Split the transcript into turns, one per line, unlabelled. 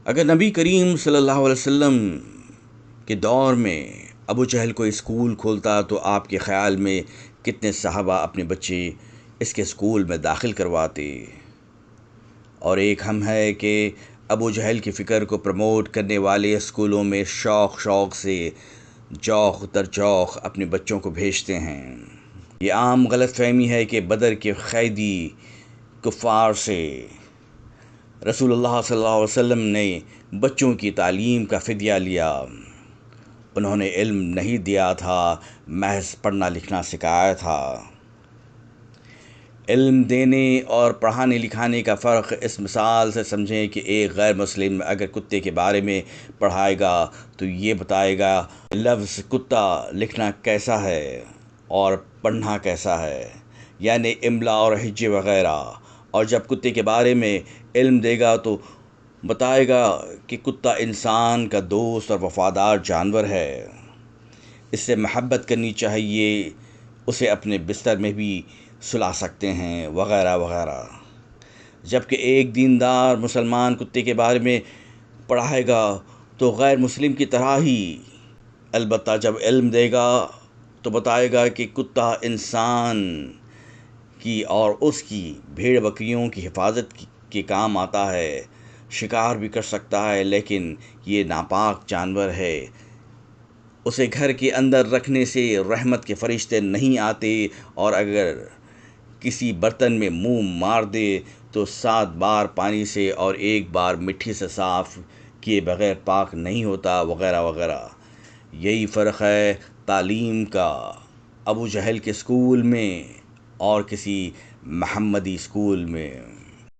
اگر نبی کریم صلی اللہ علیہ وسلم کے دور میں ابو جہل کوئی اسکول کھولتا تو آپ کے خیال میں کتنے صحابہ اپنے بچے اس کے اسکول میں داخل کرواتے؟ اور ایک ہم ہے کہ ابو جہل کی فکر کو پروموٹ کرنے والے اسکولوں میں شوق شوق سے جوق در جوق اپنے بچوں کو بھیجتے ہیں۔ یہ عام غلط فہمی ہے کہ بدر کے قیدی کفار سے رسول اللہ صلی اللہ علیہ وسلم نے بچوں کی تعلیم کا فدیہ لیا۔ انہوں نے علم نہیں دیا تھا، محض پڑھنا لکھنا سکھایا تھا۔ علم دینے اور پڑھانے لکھانے کا فرق اس مثال سے سمجھیں کہ ایک غیر مسلم اگر کتے کے بارے میں پڑھائے گا تو یہ بتائے گا لفظ کتا لکھنا کیسا ہے اور پڑھنا کیسا ہے، یعنی املا اور ہجے وغیرہ۔ اور جب کتے کے بارے میں علم دے گا تو بتائے گا کہ کتا انسان کا دوست اور وفادار جانور ہے، اس سے محبت کرنی چاہیے، اسے اپنے بستر میں بھی سلا سکتے ہیں، وغیرہ وغیرہ۔ جبکہ ایک دیندار مسلمان کتے کے بارے میں پڑھائے گا تو غیر مسلم کی طرح ہی، البتہ جب علم دے گا تو بتائے گا کہ کتا انسان کی اور اس کی بھیڑ بکریوں کی حفاظت کے کام آتا ہے، شکار بھی کر سکتا ہے، لیکن یہ ناپاک جانور ہے، اسے گھر کے اندر رکھنے سے رحمت کے فرشتے نہیں آتے، اور اگر کسی برتن میں منہ مار دے تو 7 بار پانی سے اور 1 بار مٹی سے صاف کیے بغیر پاک نہیں ہوتا، وغیرہ وغیرہ۔ یہی فرق ہے تعلیم کا ابو جہل کے اسکول میں اور کسی محمدی اسکول میں۔